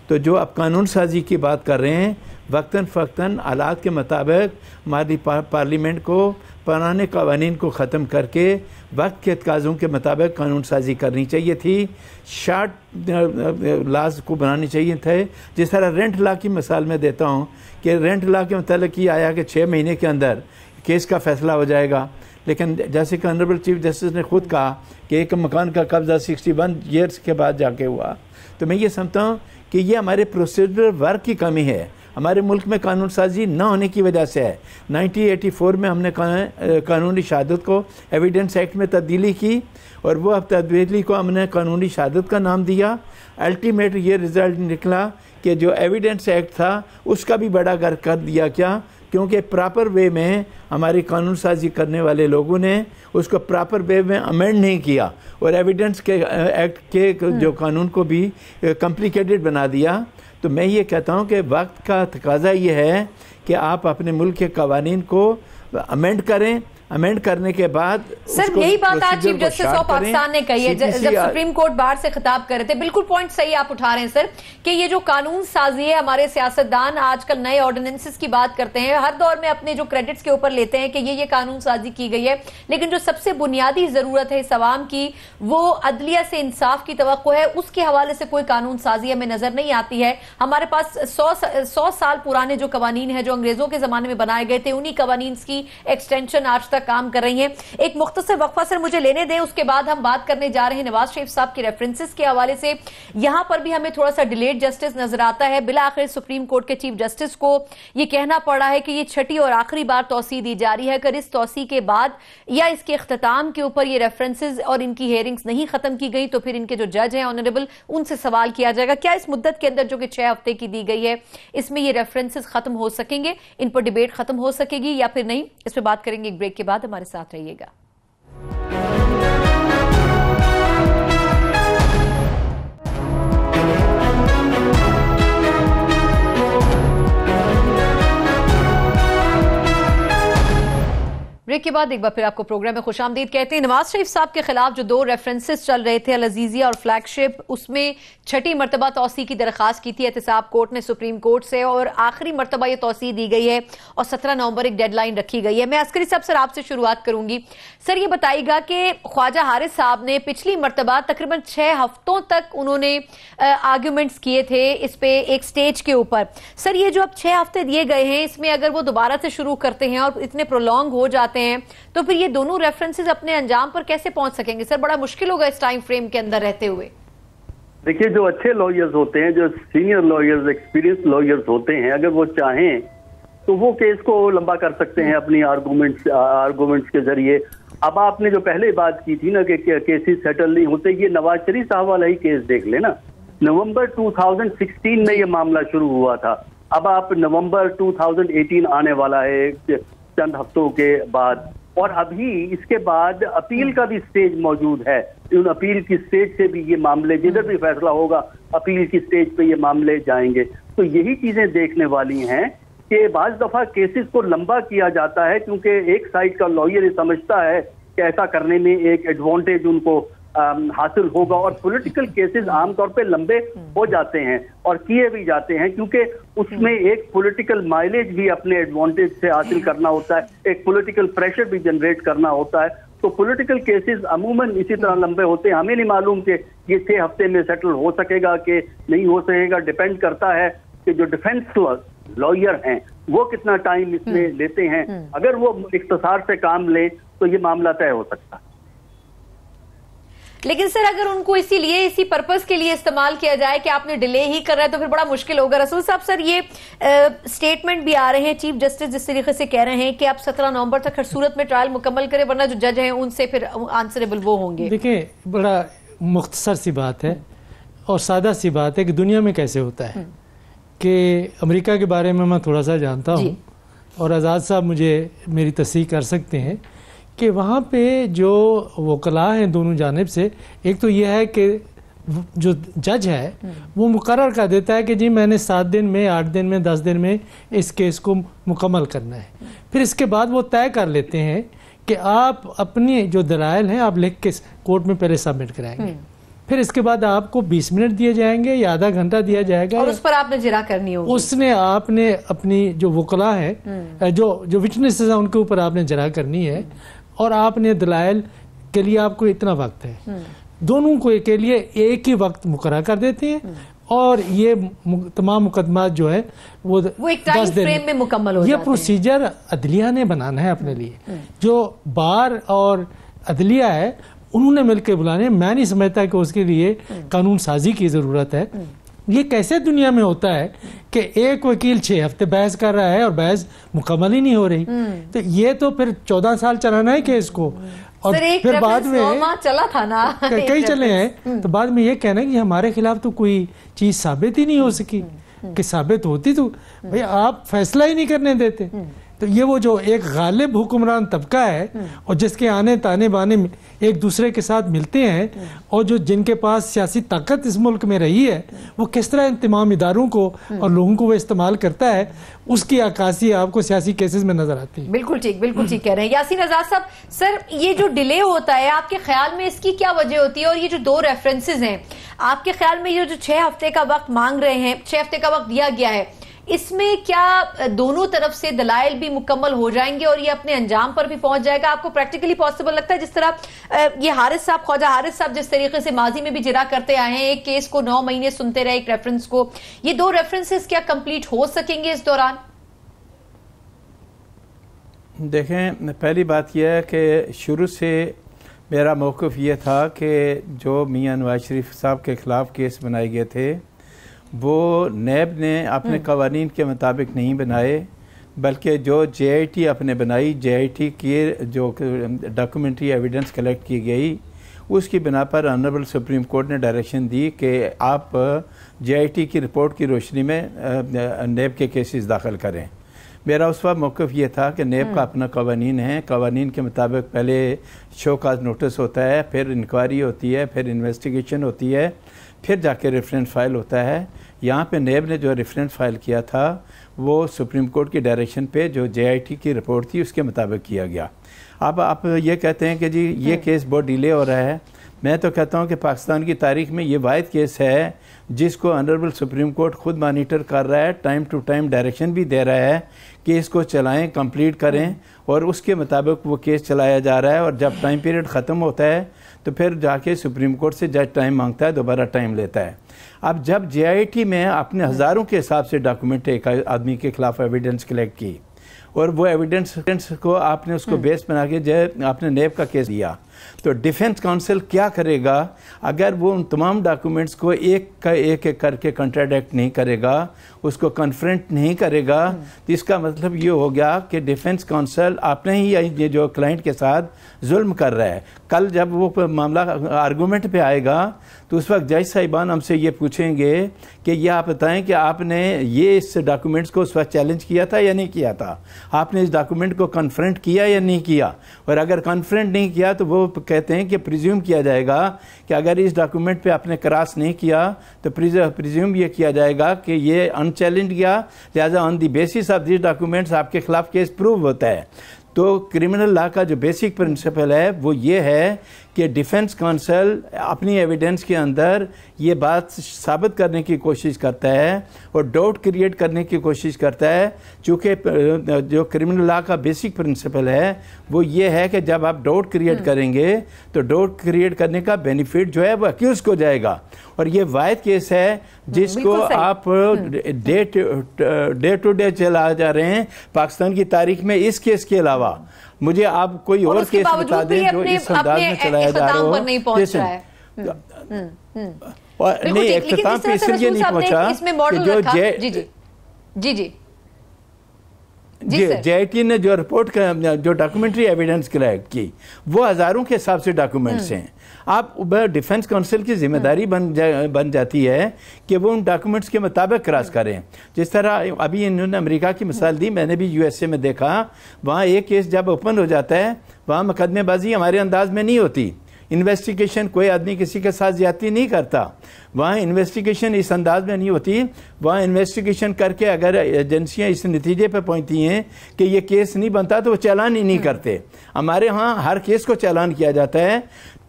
तो जो आप कानून साजी की बात कर रहे हैं, वक्तन फ़क्तन हालात के मुताबिक हमारी पार्लियामेंट को पुराने कवानीन को ख़त्म करके वक्त के तकाज़ों के मुताबिक कानून साजी करनी चाहिए थी। शार्ट लाज को बनानी चाहिए थे। जिस तरह रेंट लॉ की मिसाल मैं देता हूँ कि रेंट लॉ के मतलब ये आया कि 6 महीने के अंदर केस का फैसला हो जाएगा, लेकिन जैसे कि ऑनरेबल चीफ जस्टिस ने खुद कहा कि एक मकान का कब्जा 61 ईयर्स के बाद जाके हुआ। तो मैं ये समझता हूँ कि ये हमारे प्रोसीजर वर्क की कमी है, हमारे मुल्क में कानून साजी न होने की वजह से है। 1984 में हमने कानूनी शहादत को एविडेंस एक्ट में तब्दीली की और वो अब तब्दीली को हमने कानूनी शहादत का नाम दिया। अल्टीमेट ये रिज़ल्ट निकला कि जो एविडेंस एक्ट था उसका भी बड़ा गर्क कर दिया। क्या? क्योंकि प्रॉपर वे में हमारी कानून साजी करने वाले लोगों ने उसको प्रॉपर वे में अमेंड नहीं किया और एविडेंस के एक्ट के जो कानून को भी कॉम्प्लिकेटेड बना दिया। तो मैं ये कहता हूँ कि वक्त का तकाजा ये है कि आप अपने मुल्क के कवानीन को अमेंड करें। अमेंड करने के बाद सर यही बात आज चीफ जस्टिस ऑफ पाकिस्तान ने कही है जब सुप्रीम कोर्ट बार से खिताब कर रहे थे। बिल्कुल पॉइंट सही आप उठा रहे हैं सर कि ये जो कानून साजी है, हमारे सियासतदान आजकल नए ऑर्डिनेंसेस की बात करते हैं, हर दौर में अपने जो क्रेडिट्स के ऊपर लेते हैं कि ये कानून साजी की गई है, लेकिन जो सबसे बुनियादी जरूरत है इस अवाम की वो अदलिया से इंसाफ की तवक्को है, उसके हवाले से कोई कानून साजी हमें नजर नहीं आती है। हमारे पास 100 साल पुराने जो कवानीन है जो अंग्रेजों के जमाने में बनाए गए थे, उन्हीं कवानीन की एक्सटेंशन आज تک کام کر رہی ہیں. ایک مختصر وقفہ سر مجھے لینے دیں, اس کے بعد ہم بات کرنے جا رہے ہیں نواز شریف صاحب کے ریفرنسز کے حوالے سے. یہاں پر بھی ہمیں تھوڑا سا ڈیلیڈ جسٹس نظر آتا ہے. بالآخر سپریم کورٹ کے چیف جسٹس کو یہ کہنا پڑا ہے کہ یہ چھٹی اور آخری بار توسیع دی جا رہی ہے. اگر اس توسیع کے بعد یا اس کے اختتام کے اوپر یہ ریفرنسز اور ان کی ہیئرنگز نہیں ختم کی گئی تو پھر ان کے جو جج ہیں آنریبل, ان سے سوال کیا جائے گا کیا اس مدت کے اندر جو کہ 6 ہفتے کی دی گئی ہے اس میں یہ ریفرنسز ختم ہو سکیں گے, ان پر ڈیبیٹ ختم ہو سکے گی یا پھر نہیں. اس پہ بات کریں گے ایک بریک کے بعد. ہمارے ساتھ رہیے گا. بریک کے بعد ایک بار پھر آپ کو پروگرام میں خوش آمدید کہتے ہیں. نواز شریف صاحب کے خلاف جو 2 ریفرنسز چل رہے تھے, العزیزیہ اور فلیگ شپ, اس میں 6ٹی مرتبہ توسیع کی درخواست کی تھی احتساب کورٹ نے سپریم کورٹ سے, اور آخری مرتبہ یہ توسیع دی گئی ہے اور 17 نومبر ایک ڈیڈ لائن رکھی گئی ہے. میں عسکری صاحب سر آپ سے شروعات کروں گی. سر یہ بتائیے گا کہ خواجہ حارث صاحب نے پچھلی مرتبہ تقریباً 6 ہفتوں تک انہوں نے آرگیومنٹس کیے تھے اس پہ ایک سٹیج کے اوپر. سر یہ جو اب 6 ہفتے دیے گئے ہیں اس میں اگر وہ دوبارہ سے شروع کرتے ہیں اور اتنے پرولونگ ہو جاتے ہیں تو پھر یہ دونوں ریفرنسز اپنے انجام پر کیسے پہنچ سکیں گے؟ سر بڑا مشکل ہوگا اس ٹائم فریم کے اندر رہتے ہوئے. دیکھیے جو اچھے لائرز ہوتے ہیں, جو سینئر لائرز, ایکسپیرینس لائرز ہوتے ہیں, اگر وہ چاہیں تو وہ کیس کو لمبا کر سکتے ہیں اپنی آرگومنٹس کے ذریعے. اب آپ نے جو پہلے بات کی تھی نا کہ کیسز سیٹل نہیں ہوتے, یہ نواز شریف صاحب والا ہی کیس دیکھ لیں نا. نومبر 2016 میں یہ معاملہ شروع ہوا تھا. اب آپ نومبر 2018 آنے والا ہے چند ہفتوں کے بعد, اور ابھی اس کے بعد اپیل کا بھی سٹیج موجود ہے. ان اپیل کی سٹیج سے بھی یہ معاملے, جدھر بھی فیصلہ ہوگا اپیل کی سٹیج پہ یہ معاملے جائیں گے. تو یہی چیزیں دیکھنے والی ہیں کہ بعض دفعہ کیسز کو لمبا کیا جاتا ہے کیونکہ ایک سائڈ کا لائر یہ سمجھتا ہے کہ ایسا کرنے میں ایک ایڈوانٹیج ان کو حاصل ہوگا, اور پولیٹیکل کیسز عام طور پہ لمبے ہو جاتے ہیں اور کیے بھی جاتے ہیں کیونکہ اس میں ایک پولیٹیکل مائلیج بھی اپنے ایڈوانٹیج سے حاصل کرنا ہوتا ہے, ایک پولیٹیکل پریشر بھی جنریٹ کرنا ہوتا ہے. تو پولیٹیکل کیسز عموماً اسی طرح لمبے ہوتے ہیں. ہمیں نہیں معلوم کہ یہ 6 ہفتے میں سیٹل ہو سکے گا کہ نہیں ہو سکے گا. ڈیپینڈ کرتا ہے کہ جو ڈیفینس لائر ہیں وہ کتنا ٹائم اس میں لیتے ہیں. اگر وہ اختصار سے کام لیں تو یہ معاملہ طے ہو سکتا ہے. لیکن سر اگر ان کو اسی پرپز کے لیے استعمال کیا جائے کہ آپ نے ڈیلے ہی کر رہا ہے تو پھر بڑا مشکل ہوگا. رسول صاحب سر یہ سٹیٹمنٹ بھی آ رہے ہیں چیف جسٹس جس طریقے سے کہہ رہے ہیں کہ آپ 17 نومبر تک ہر صورت میں ٹرائل مکمل کریں ورنہ جو جج ہیں ان سے پھر آنسریبل وہ ہوں گے. دیکھیں بڑا مختصر سی بات ہے اور سادہ سی بات ہے کہ دنیا میں کیسے ہوتا ہے کہ امریکہ کے بارے میں تھوڑا سا جانتا ہوں اور آزاد صاحب مجھے میری تصحیح کر سکتے ہیں کہ وہاں پہ جو وکلاء ہیں دونوں جانب سے, ایک تو یہ ہے کہ جو جج ہے وہ مقرر کر دیتا ہے کہ جی میں نے 7 دن میں 8 دن میں 10 دن میں اس کیس کو مکمل کرنا ہے. پھر اس کے بعد وہ طے کر لیتے ہیں کہ آپ اپنی جو دلائل ہیں آپ لکھ کے کورٹ میں پہلے سبمٹ کرائیں گے, پھر اس کے بعد آپ کو 20 منٹ دیے جائیں گے یا آدھا گھنٹہ دیا جائے گا اور اس پر آپ نے جرا کرنی ہوگی. اس نے آپ نے اپنی جو وکلاء ہیں جو وٹنسز ہیں ان کے اوپر آپ نے جرا کرنی ہے اور آپ نے دلائل کے لیے آپ کو اتنا وقت ہے. دونوں کو کے لیے ایک ہی وقت مقرر کر دیتے ہیں اور یہ تمام مقدمات جو ہے وہ ایک ٹائم فریم میں مکمل ہو جاتے ہیں. یہ پروسیجر عدلیہ نے بنانا ہے اپنے لیے, جو بار اور عدلیہ ہے انہوں نے مل کے بلانے. میں نہیں سمجھتا کہ اس کے لیے قانون سازی کی ضرورت ہے. یہ کیسے دنیا میں ہوتا ہے کہ ایک وکیل 6 ہفتے بحث کر رہا ہے اور بحث مکمل ہی نہیں ہو رہی, تو یہ تو پھر 14 سال چلانا ہے کیس کو, اور پھر بعد میں چلا تھا نا کئی چلے ہیں تو بعد میں یہ کہنا ہے کہ ہمارے خلاف تو کوئی چیز ثابت ہی نہیں ہو سکی, کہ ثابت ہوتی تو بھئی آپ فیصلہ ہی نہیں کرنے دیتے. تو یہ وہ جو ایک غالب حکمران طبقہ ہے اور جس کے آنے تانے بانے ایک دوسرے کے ساتھ ملتے ہیں اور جو جن کے پاس سیاسی طاقت اس ملک میں رہی ہے وہ کس طرح تمام اداروں کو اور لوگوں کو وہ استعمال کرتا ہے, اس کی عکاسی آپ کو سیاسی کیسز میں نظر آتی ہے. بالکل ٹھیک کہہ رہے ہیں یاسین آزاد صاحب. سر یہ جو ڈیلے ہوتا ہے آپ کے خیال میں اس کی کیا وجہ ہوتی ہے, اور یہ جو 2 ریفرنسز ہیں آپ کے خیال میں یہ جو 6 ہفتے کا وقت مانگ رہے ہیں, 6 ہفتے کا وقت دیا گیا ہے, اس میں کیا دونوں طرف سے دلائل بھی مکمل ہو جائیں گے اور یہ اپنے انجام پر بھی پہنچ جائے گا؟ آپ کو پریکٹیکلی پاسبل لگتا ہے جس طرح یہ حارث صاحب, خواجہ حارث صاحب جس طریقے سے ماضی میں بھی جرا کرتے آئے ہیں, ایک کیس کو 9 مہینے سنتے رہے ایک ریفرنس کو, یہ 2 ریفرنسز کیا کمپلیٹ ہو سکیں گے اس دوران؟ دیکھیں، پہلی بات یہ ہے کہ شروع سے میرا موقف یہ تھا کہ جو میاں نواز شریف صاحب کے خلاف کیس بنائے گئے تھے وہ نیب نے اپنے قوانین کے مطابق نہیں بنائے، بلکہ جو جے آئی ٹی اپنے بنائی، جے آئی ٹی کی جو ڈاکومنٹری ایویڈنس کلیکٹ کی گئی، اس کی بنا پر آنریبل سپریم کورٹ نے ڈائریکشن دی کہ آپ جے آئی ٹی کی رپورٹ کی روشنی میں نیب کے کیسز داخل کریں۔ میرا اس وقت موقف یہ تھا کہ نیب کا اپنا قوانین ہے، قوانین کے مطابق پہلے شو کاز نوٹس ہوتا ہے، پھر انکوائری ہوتی ہے، پھر انویسٹیگیشن ہوتی ہے، پھر جا کے ریفرنس فائل ہوتا ہے۔ یہاں پہ نیب نے جو ریفرنس فائل کیا تھا وہ سپریم کورٹ کی ڈائریکشن پہ جو جے آئی ٹی کی رپورٹ تھی اس کے مطابق کیا گیا۔ اب آپ یہ کہتے ہیں کہ جی یہ کیس بہت ڈیلے ہو رہا ہے، میں تو کہتا ہوں کہ پاکستان کی تاریخ میں یہ واحد کیس ہے جس کو آنریبل سپریم کورٹ خود مانیٹر کر رہا ہے، ٹائم ٹو ٹائم ڈائریکشن بھی دے رہا ہے کہ اس کو چلائیں، کمپلیٹ کریں، اور اس کے مطابق وہ کیس چلایا جا رہا ہے، اور جب ٹائم پیریڈ ختم ہوتا ہے تو پھر جا کے سپریم کورٹ سے جج ٹائم مانگتا ہے، دوبارہ ٹائم لیتا ہے۔ اب جب جے آئی ٹی میں اپنے ہزاروں کے حساب سے ڈاکومنٹ ایک آدمی کے خلاف ایویڈنس کلیکٹ کی، اور وہ ایویڈنس کو آپ نے اس کو بیس بنا کے آپ نے نیب کا کیس دیا، تو ڈیفنس کونسل کیا کرے گا اگر وہ ان تمام ڈاکومنٹس کو ایک کا ایک کر کے کنٹراڈکٹ نہیں کرے گا، اس کو کنفرنٹ نہیں کرے گا، تو اس کا مطلب یہ ہو گیا کہ ڈیفنس کونسل اپنے ہی یہ جو کلائنٹ کے ساتھ ظلم کر رہا ہے۔ کل جب وہ معاملہ آرگومنٹ پہ آئے گا تو اس وقت جج صاحبان ہم سے یہ پوچھیں گے کہ یہ آپ بتائیں کہ آپ نے یہ اس ڈاکومنٹس کو اس وقت چیلنج کیا تھا یا نہیں کیا تھا، آپ نے اس ڈاکومنٹ کو کنفرنٹ کیا یا نہیں کیا، اور اگر کنفرنٹ نہیں کیا تو وہ کہتے ہیں کہ پریزیوم کیا جائے گا کہ اگر اس ڈاکومنٹ پہ آپ نے کراس نہیں کیا تو پریزیوم یہ کیا جائے گا کہ یہ ان چیلنج گیا، لہذا on the basis of these documents آپ کے خلاف کیس پروو ہوتا ہے۔ تو کرمنل لا کا جو بیسک پرنسپل ہے وہ یہ ہے کہ ڈیفنس کونسل اپنی ایویڈنس کے اندر یہ بات ثابت کرنے کی کوشش کرتا ہے اور ڈاؤٹ کریٹ کرنے کی کوشش کرتا ہے، چونکہ جو کرمنل لا کا بیسک پرنسپل ہے وہ یہ ہے کہ جب آپ ڈاؤٹ کریٹ کریں گے تو ڈاؤٹ کریٹ کرنے کا بینیفٹ جو ہے وہ اکیوز کو جائے گا، اور یہ واحد کیس ہے جس کو آپ ڈے ٹو ڈے چلا جا رہے ہیں پاکستان کی تاریخ میں۔ اس کیس کے علاوہ مجھے آپ کوئی اور کیس بتا دیں جو اس انداز میں چلایا جا رہا ہو۔ نہیں، اختتام پہ اس لیے نہیں پہنچا کہ جے آئی ٹی نے جو رپورٹ جو ڈاکومنٹری ایویڈنس کلیکٹ کی وہ ہزاروں کے حساب سے ڈاکومنٹس ہیں۔ آپ ڈیفنس کونسل کی ذمہ داری بن جاتی ہے کہ وہ ان ڈاکومنٹس کے مطابق کراس کریں۔ جس طرح ابھی انہوں نے امریکہ کی مثال دی، میں نے بھی یو ایس اے میں دیکھا، وہاں ایک کیس جب اوپن ہو جاتا ہے وہاں مقدمے بازی ہمارے انداز میں نہیں ہوتی، انویسٹیگیشن کوئی آدمی کسی کے ساتھ زیادتی نہیں کرتا، وہاں انویسٹیگیشن اس انداز میں نہیں ہوتی، وہاں انویسٹیگیشن کر کے اگر ایجنسیاں اس نتیجے پہ پہنچتی ہیں کہ یہ کیس نہیں بنتا تو وہ چالان ہی نہیں کرتے۔ ہمارے ہاں ہر کیس کو چالان کیا جاتا ہے،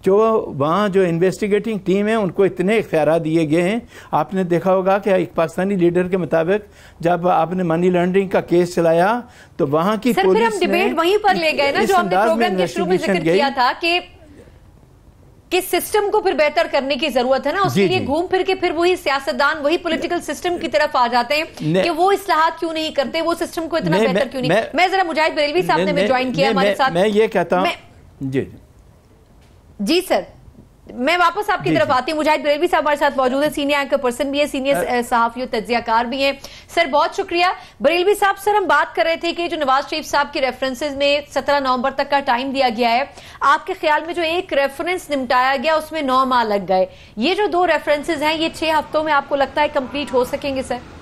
جو وہاں جو انویسٹیگیٹنگ ٹیم ہے ان کو اتنے اختیارات دیے گئے ہیں۔ آپ نے دیکھا ہوگا کہ ایک پاکستانی لیڈر کے مطابق جب آپ نے منی لانڈرنگ کا کیس چلایا تو وہاں کی پولیس نے پھر ہم ڈیبیٹ وہیں پر لے گئے نا جو ہم نے پروگرام کے شروع میں ذکر کیا تھا کہ سسٹم کو پھر بہتر کرنے کی ضرورت ہے نا، اس کے لیے گھوم پھر کے پھر وہی سیاستدان وہی پولیٹیکل سسٹم کی طرف آ جاتے ہیں کہ وہ اصلاحات کیوں نہیں کرتے، وہ سسٹم کو اتنا بہتر کیوں نہیں۔ میں ذرا مجاہد بریلوی صاحب نے میں جوائن کیا ہمارے ساتھ، میں یہ کہتا ہوں جی سر میں واپس آپ کی طرف آتی ہوں۔ مجاہد بریلوی صاحب ہمارے ساتھ موجود ہے، سینئر اینکر پرسن بھی ہے، سینئر صحافی و تجزیہ کار بھی ہیں۔ سر بہت شکریہ۔ بریلوی صاحب، سر ہم بات کر رہے تھے کہ جو نواز شریف صاحب کے ریفرنسز میں 17 نومبر تک کا ٹائم دیا گیا ہے، آپ کے خیال میں جو ایک ریفرنس نمٹایا گیا اس میں 9 ماہ لگ گئے، یہ جو 2 ریفرنسز ہیں یہ 6 ہفتوں میں آپ کو لگتا ہے کمپلیٹ ہو سکیں گے سر؟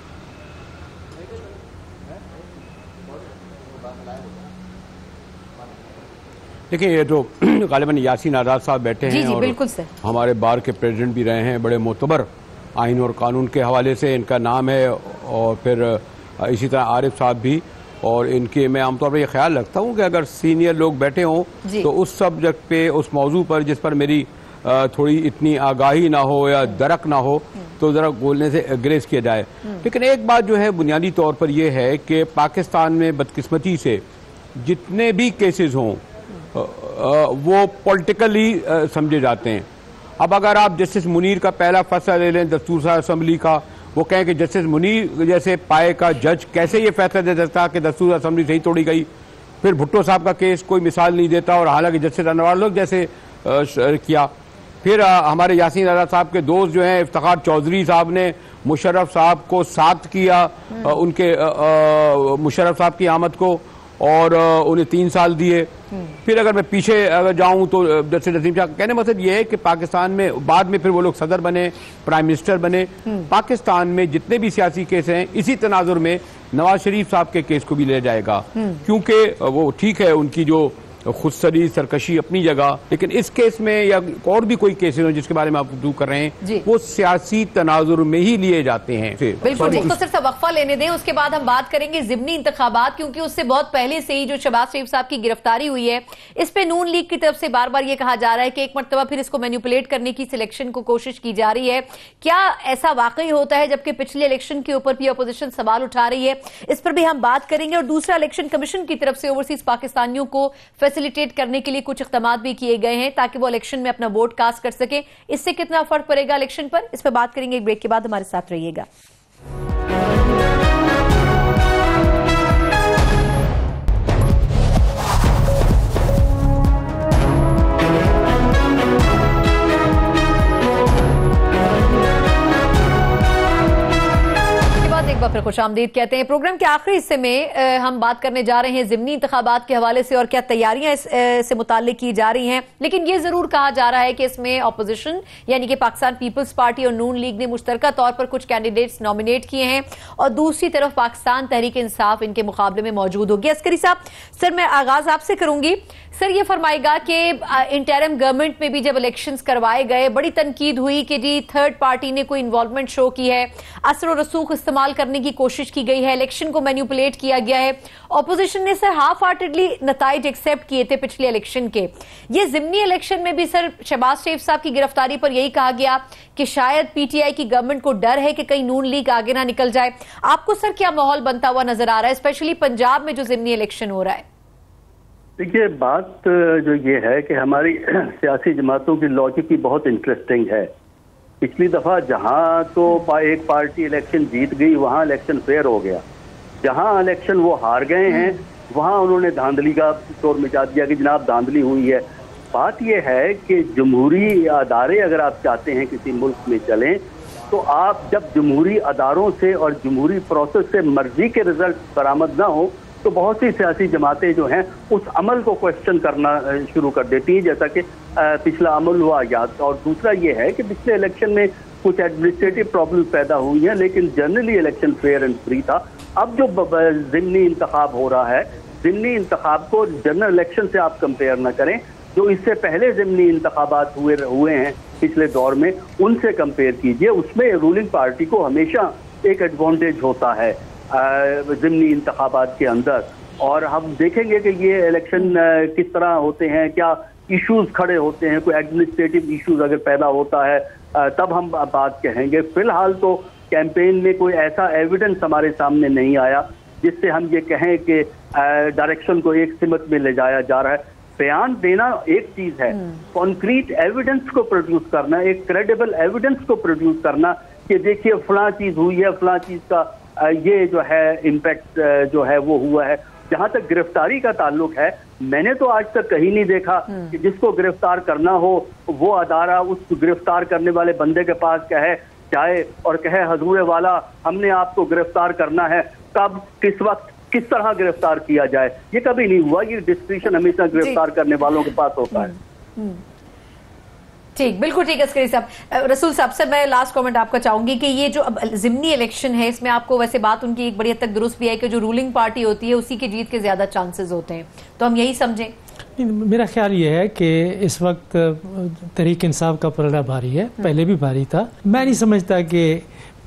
دیکھیں یہ جو غالباً یاسین آزاد صاحب بیٹھے ہیں اور ہمارے بار کے پریزیڈنٹ بھی رہے ہیں، بڑے معتبر آئین اور قانون کے حوالے سے ان کا نام ہے، اور پھر اسی طرح عارف صاحب بھی، اور ان کے میں عام طور پر یہ خیال رکھتا ہوں کہ اگر سینئر لوگ بیٹھے ہوں تو اس سبجیکٹ پہ، اس موضوع پر جس پر میری تھوڑی اتنی آگاہی نہ ہو یا درک نہ ہو تو ذرا بولنے سے گریز کیا جائے۔ لیکن ایک بات جو ہے بنیادی طور پر یہ ہے کہ پاکستان میں بدقسمتی سے جتنے بھی کیسز ہوں وہ پولیٹیکلی سمجھے جاتے ہیں۔ اب اگر آپ جسٹس منیر کا پہلا فیصلہ لے لیں دستور اسمبلی کا، وہ کہیں کہ جسٹس منیر جیسے پائے کا جج کیسے یہ فیصلہ دے سکتا کہ دستور اسمبلی صحیح توڑی گئی، پھر بھٹو صاحب کا کیس کوئی مثال نہیں دیتا، اور حالانکہ جسٹس انوار لوگ جیسے کیا. پھر ہمارے یاسین آزاد صاحب کے دوست جو ہیں افتخار چودھری صاحب نے مشرف صاحب کو ساتھ کیا، ان کے مشرف صاحب کی آمد کو، اور انہیں 3 سال دیے. پھر اگر میں پیچھے اگر جاؤں تو جسٹس نسیم شاہ کہنے مطلب یہ ہے کہ پاکستان میں بعد میں پھر وہ لوگ صدر بنے، پرائم منسٹر بنے. پاکستان میں جتنے بھی سیاسی کیس ہیں اسی تناظر میں نواز شریف صاحب کے کیس کو بھی لے جائے گا، کیونکہ وہ ٹھیک ہے ان کی جو خودسری سرکشی اپنی جگہ، لیکن اس کیس میں یا اور بھی کوئی کیسز ہیں جس کے بارے میں آپ گفتگو کر رہے ہیں وہ سیاسی تناظر میں ہی لیے جاتے ہیں. بالکل مختصر سا وقفہ لینے دیں، اس کے بعد ہم بات کریں گے ضمنی انتخابات، کیونکہ اس سے بہت پہلے سے ہی جو شہباز شریف صاحب کی گرفتاری ہوئی ہے اس پہ نون لیگ کی طرف سے بار بار یہ کہا جا رہا ہے کہ ایک مرتبہ پھر اس کو مینیپولیٹ کرنے کی سلیکشن کو کوشش کی جا رہی ہے. کیا ایسا واقعی ہوتا ہے جبکہ پچھلے الیکشن کے اوپر بھی اپوزیشن سوال اٹھا رہی ہے؟ اس پر بھی ہم بات کریں گے. اور دوسرا، الیکشن کمیشن کی طرف سے اوورسیز پاکستانیوں کو فیسیلیٹیٹ کرنے کے لیے کچھ اقدامات بھی کیے گئے ہیں تاکہ وہ الیکشن میں اپنا ووٹ کاسٹ کر سکیں. اس سے کتنا فرق پڑے گا الیکشن پر، اس پہ بات کریں گے ایک بریک کے بعد. ہمارے ساتھ رہیے گا. پھر خوش آمدید کہتے ہیں. پروگرام کے آخری حصے میں ہم بات کرنے جا رہے ہیں ضمنی انتخابات کے حوالے سے اور کیا تیاریاں اس سے متعلق کی جا رہی ہیں. لیکن یہ ضرور کہا جا رہا ہے کہ اس میں اپوزیشن یعنی کہ پاکستان پیپلز پارٹی اور نون لیگ نے مشترکہ طور پر کچھ کینڈیڈیٹس نامینیٹ کیے ہیں اور دوسری طرف پاکستان تحریک انصاف ان کے مقابلے میں موجود ہوگی. عسکری صاحب، سر میں آغاز آپ سے کروں گی. سر یہ فرمائے گا کہ انٹرم گورنمنٹ میں بھی جب الیکشنز کروائے گئے بڑی تنقید ہوئی کہ جی تھرڈ پارٹی نے کوئی انوالومنٹ شو کی ہے، اثر و رسوخ استعمال کرنے کی کوشش کی گئی ہے، الیکشن کو مینیپولیٹ کیا گیا ہے. اپوزیشن نے سر ہاف ہارٹڈلی نتائج ایکسیپٹ کیے تھے پچھلے الیکشن کے. یہ ضمنی الیکشن میں بھی سر شہباز شریف صاحب کی گرفتاری پر یہی کہا گیا کہ شاید پی ٹی آئی کی گورنمنٹ کو ڈر ہے کہ کہیں نون لیگ آگے نہ نکل جائے. آپ کو سر کیا ماحول بنتا ہوا نظر آ رہا ہے اسپیشلی پنجاب میں جو ضمنی الیکشن ہو رہا ہے؟ دیکھیے، بات جو یہ ہے کہ ہماری سیاسی جماعتوں کی لاجک بھی بہت انٹرسٹنگ ہے. پچھلی دفعہ جہاں تو ایک پارٹی الیکشن جیت گئی وہاں الیکشن فیئر ہو گیا، جہاں الیکشن وہ ہار گئے ہیں وہاں انہوں نے دھاندلی کا شور مچا دیا کہ جناب دھاندلی ہوئی ہے. بات یہ ہے کہ جمہوری ادارے اگر آپ چاہتے ہیں کسی ملک میں چلیں تو آپ جب جمہوری اداروں سے اور جمہوری پروسیس سے مرضی کے رزلٹ برآمد نہ ہو تو بہت سی سیاسی جماعتیں جو ہیں اس عمل کو کوشچن کرنا شروع کر دیتی ہیں، جیسا کہ پچھلا عمل ہوا یاد. اور دوسرا یہ ہے کہ پچھلے الیکشن میں کچھ ایڈمنسٹریٹو پرابلم پیدا ہوئی ہیں لیکن generally election fair and free تھا. اب جو ضمنی انتخاب ہو رہا ہے، ضمنی انتخاب کو جنرل الیکشن سے آپ کمپیئر نہ کریں. جو اس سے پہلے ضمنی انتخابات ہوئے ہیں پچھلے دور میں ان سے کمپیئر کیجئے. اس میں رولنگ پارٹی کو ہمیشہ ایک ایڈوانٹیج ہوتا ہے ضمنی انتخابات کے اندر. اور ہم دیکھیں گے کہ یہ الیکشن کس طرح ہوتے ہیں، کیا ایشوز کھڑے ہوتے ہیں. کوئی ایڈمنسٹریٹو ایشوز اگر پیدا ہوتا ہے تب ہم بات کہیں گے. فی الحال تو کیمپین میں کوئی ایسا ایویڈنس ہمارے سامنے نہیں آیا جس سے ہم یہ کہیں کہ ڈائریکشن کو ایک سمت میں لے جایا جا رہا ہے. بیان دینا ایک چیز ہے، کانکریٹ ایویڈنس کو پروڈیوس کرنا، ایک کریڈیبل ایویڈنس کو پروڈیوس کرنا کہ دیکھیے فلاں چیز ہوئی ہے، فلاں چیز کا یہ جو ہے امپیکٹ جو ہے وہ ہوا ہے. جہاں تک گرفتاری کا تعلق ہے، میں نے تو آج تک کہیں نہیں دیکھا کہ جس کو گرفتار کرنا ہو وہ ادارہ اس گرفتار کرنے والے بندے کے پاس جائے اور کہے حضور والا ہم نے آپ کو گرفتار کرنا ہے، کب، کس وقت، کس طرح گرفتار کیا جائے. یہ کبھی نہیں ہوا. یہ ڈسکریشن ہمیشہ گرفتار کرنے والوں کے پاس ہوتا ہے. ٹھیک، بالکل ٹھیک ہے عسکری صاحب. رسول صاحب سے میں لاسٹ کامنٹ آپ کا چاہوں گی کہ یہ جو ضمنی الیکشن ہے اس میں آپ کو ویسے بات ان کی ایک بڑی حد تک درست بھی ہے کہ جو رولنگ پارٹی ہوتی ہے اسی کی جیت کے زیادہ چانسز ہوتے ہیں، تو ہم یہی سمجھیں. میرا خیال یہ ہے کہ اس وقت تحریک انصاف کا پلڑا بھاری ہے، پہلے بھی بھاری تھا. میں نہیں سمجھتا کہ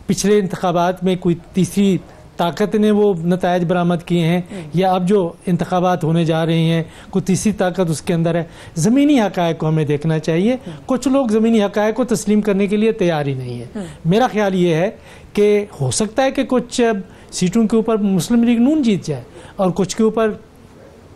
پچھلے انتخابات میں کوئی تیسری طاقت نے وہ نتائج برآمد کیے ہیں یا اب جو انتخابات ہونے جا رہے ہیں کوئی تیسری طاقت اس کے اندر ہے. زمینی حقائق کو ہمیں دیکھنا چاہیے. کچھ لوگ زمینی حقائق کو تسلیم کرنے کے لیے تیار ہی نہیں ہے. میرا خیال یہ ہے کہ ہو سکتا ہے کہ کچھ سیٹوں کے اوپر مسلم لیگ نون جیت جائے اور کچھ کے اوپر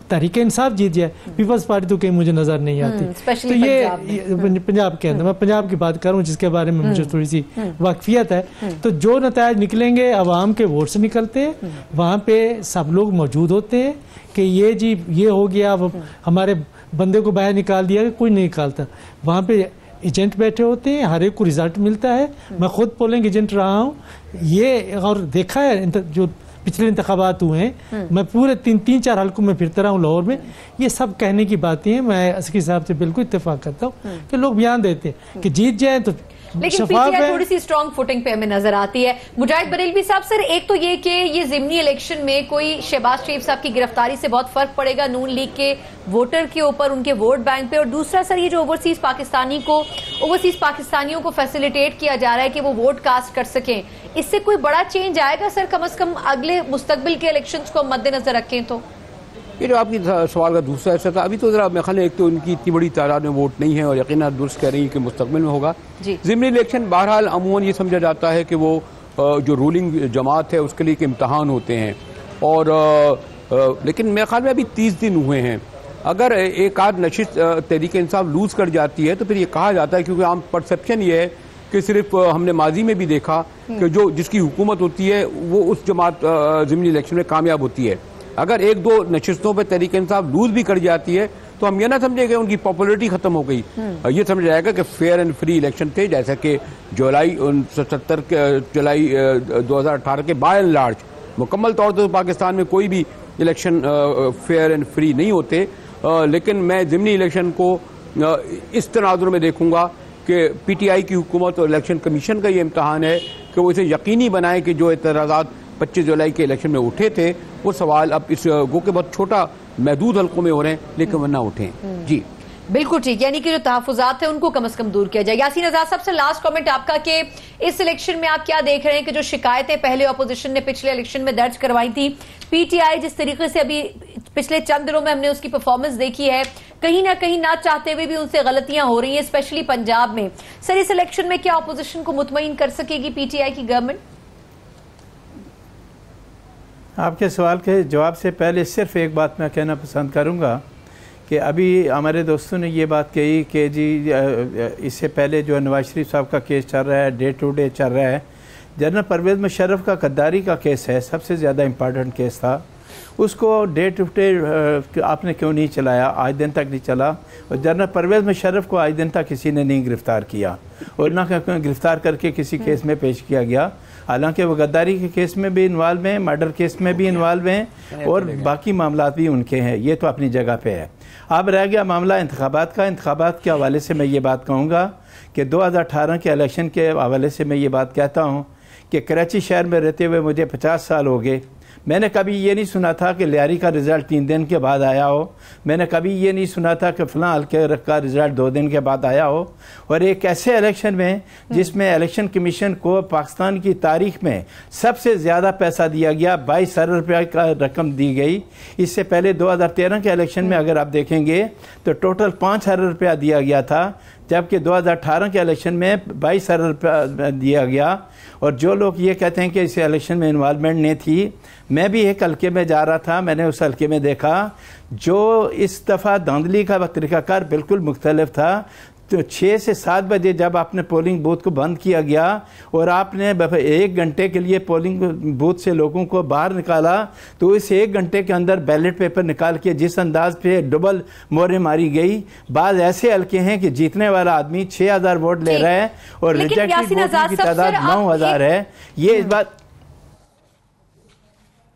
तहरीक इंसाफ जीत जाए, पीपल्स पार्टी तो कहीं मुझे नजर नहीं आती। तो ये पंजाब के अंदर, मैं पंजाब की बात करूं जिसके बारे में मुझे थोड़ी सी वाकफियत है, तो जो नतायज निकलेंगे अवाम के वोट से निकलते हैं, वहाँ पे सब लोग मौजूद होते हैं कि ये जी ये हो गया, हमारे बंदे को बाहर निकाल दिया, कोई नहीं निकालता। वहाँ पे एजेंट बैठे होते हैं, हर एक को रिजल्ट मिलता है। मैं खुद पोलिंग एजेंट रहा हूँ ये, और देखा है जो पिछले इंतखाबात हुए हैं, मैं पूरे तीन चार हल्कों में फिरता रहा हूँ लाहौर में, ये सब कहने की बातें हैं। मैं इसके हिसाब से बिल्कुल इत्तेफाक करता हूँ कि लोग बयान देते हैं कि जीत जाए तो लेकिन पीटीआई थोड़ी सी स्ट्रांग फुटिंग पे हमें नजर आती है। मुजाहिद बरेलवी साहब, सर एक तो ये कि ये ज़िमनी इलेक्शन में कोई शहबाज शरीफ साहब की गिरफ्तारी से बहुत फर्क पड़ेगा नून लीग के वोटर के ऊपर, उनके वोट बैंक पे, और दूसरा सर ये जो ओवरसीज पाकिस्तानियों को फैसिलिटेट किया जा रहा है कि वो वोट कास्ट कर सकें, इससे कोई बड़ा चेंज आएगा सर, कम से कम अगले मुस्तकबिल के इलेक्शंस को मद्देनजर रखें तो? ये जो आपकी सवाल का दूसरा हिस्सा था, अभी तो जरा मेरे ख्याल है एक तो उनकी इतनी बड़ी तादाद में वोट नहीं है और यकीनन दुरुस्त कह रही है कि मुस्तकबिल में होगा। ज़िमनी इलेक्शन बहरहाल अमूमन ये समझा जाता है कि वो जो रूलिंग जमात है उसके लिए एक इम्तहान होते हैं, और लेकिन मेरे ख्याल में अभी 30 दिन हुए हैं। अगर एक आध नशिस्त तहरीक इंसाफ लूज कर जाती है तो फिर ये कहा जाता है, क्योंकि आम परसेप्शन ये है कि सिर्फ हमने माजी में भी देखा कि जो जिसकी हुकूमत होती है वो उस जमात ज़िमनी इलेक्शन में कामयाब होती है। अगर एक दो नशिस्तों पर तहरीक इंसाफ लूज भी कर जाती है तो हम ये ना समझे कि उनकी पॉपुलरिटी खत्म हो गई, ये समझ जाएगा कि फेयर एंड फ्री इलेक्शन थे, जैसा कि जुलाई 2018 के बाय एंड लार्ज मुकम्मल तौर पर पाकिस्तान में कोई भी इलेक्शन फेयर एंड फ्री नहीं होते। लेकिन मैं ज़िमनी इलेक्शन को इस तनाजुर में देखूंगा कि पीटीआई की हुकूमत और इलेक्शन कमीशन का ये इम्तहान है कि वो इसे यकीनी बनाए कि जो एतराज़ात 25 जुलाई के इलेक्शन में उठे थे वो सवाल अब इस गो के बहुत छोटा महदूद हल्कों में हो रहे हैं, लेकिन वरना उठे। जी बिल्कुल ठीक, यानी कि जो तहफ़्फ़ुज़ात थे उनको कम से कम दूर किया जाए। यासीन आज़ाद साहब से लास्ट कमेंट आपका कि इस इलेक्शन में आप क्या देख रहे हैं कि जो शिकायतें पहले अपोजिशन ने पिछले इलेक्शन में दर्ज करवाई थी, पीटीआई जिस तरीके से अभी पिछले चंद दिनों में हमने उसकी परफॉर्मेंस देखी है, कहीं ना चाहते हुए भी उनसे गलतियां हो रही हैं, स्पेशली पंजाब में। सर इस इलेक्शन में क्या अपोजिशन को मुतमईन कर सकेगी पीटीआई की गवर्नमेंट? आपके सवाल के जवाब से पहले सिर्फ एक बात मैं कहना पसंद करूंगा कि अभी हमारे दोस्तों ने ये बात कही कि जी इससे पहले जो नवाज शरीफ साहब का केस चल रहा है, डे टू डे चल रहा है, जनरल परवेज़ मुशर्रफ का गद्दारी का केस है, सबसे ज़्यादा इम्पॉर्टेंट केस था, उसको डे टू डे आपने क्यों नहीं चलाया, आज दिन तक नहीं चला, और जनरल परवेज़ मुशर्रफ को आज दिन तक किसी ने नहीं गिरफ़्तार किया और ना गिरफ़्तार करके किसी केस में पेश किया गया, हालांकि वो गद्दारी के केस में भी इन्वॉल्व हैं, मर्डर केस में भी इन्वॉल्व हैं और बाकी मामला भी उनके हैं, ये तो अपनी जगह पे है। अब रह गया मामला इंतखाबात का। इंतखाबात के हवाले से मैं ये बात कहूँगा कि 2018 के इलेक्शन के हवाले से मैं ये बात कहता हूँ कि कराची शहर में रहते हुए मुझे 50 साल हो गए, मैंने कभी ये नहीं सुना था कि लियारी का रिज़ल्ट 3 दिन के बाद आया हो, मैंने कभी ये नहीं सुना था कि फ़लाँ हल्के का रिज़ल्ट 2 दिन के बाद आया हो, और एक ऐसे इलेक्शन में जिसमें इलेक्शन कमीशन को पाकिस्तान की तारीख में सबसे ज़्यादा पैसा दिया गया, 22 अरब रुपये का रकम दी गई। इससे पहले 2013 के इलेक्शन में अगर आप देखेंगे तो टोटल 5 अरब रुपया दिया गया था, जबकि 2018 के इलेक्शन में 22 अरब रुपया दिया गया। और जो लोग ये कहते हैं कि इस इलेक्शन में इन्वॉल्वमेंट नहीं थी, मैं भी एक हल्के में जा रहा था, मैंने उस हल्के में देखा जो इस दफ़ा धांधली का तरीक़ाकार बिल्कुल मुख्तलिफ था। तो 6 से 7 बजे जब आपने पोलिंग बूथ को बंद किया गया और आपने 1 घंटे के लिए पोलिंग बूथ से लोगों को बाहर निकाला, तो इस 1 घंटे के अंदर बैलेट पेपर निकाल के जिस अंदाज पे डबल मोहरें मारी गई। बाद ऐसे हल्के हैं कि जीतने वाला आदमी 6000 वोट ले रहा है और रिजेक्टेड वोटों की तादाद 9000 है। ये इस बात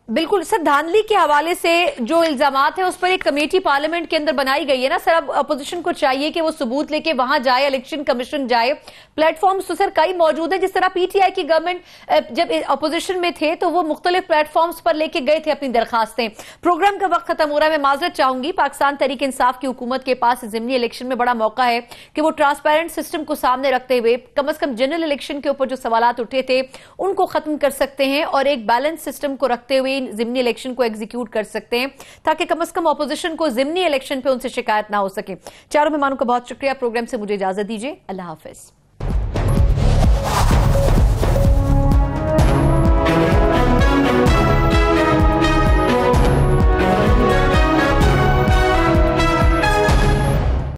बिल्कुल सर, धांधली के हवाले से जो इल्जामात है उस पर एक कमेटी पार्लियामेंट के अंदर बनाई गई है ना सर। अब अपोजिशन को चाहिए कि वो सबूत लेके वहां जाए, इलेक्शन कमीशन जाए, प्लेटफॉर्म्स तो सर कई मौजूद है। जिस तरह पीटीआई की गवर्नमेंट जब अपोजिशन में थे तो वो मुख्तलिफ प्लेटफॉर्म्स पर लेके गए थे अपनी दरखास्तें। प्रोग्राम का वक्त खत्म हो रहा है, मैं माजरत चाहूंगी। पाकिस्तान तहरीक इंसाफ की हुकूमत के पास ज़िमनी इलेक्शन में बड़ा मौका है कि वो ट्रांसपेरेंट सिस्टम को सामने रखते हुए कम से कम जनरल इलेक्शन के ऊपर जो सवालात उठे थे उनको खत्म कर सकते हैं और एक बैलेंस सिस्टम को रखते हुए ज़िमनी इलेक्शन को एग्जीक्यूट कर सकते हैं, ताकि कम से कम ऑपोजिशन को ज़िमनी इलेक्शन पे उनसे शिकायत ना हो सके। चारों मेहमानों का बहुत शुक्रिया। प्रोग्राम से मुझे इजाजत दीजिए, अल्लाह हाफिज।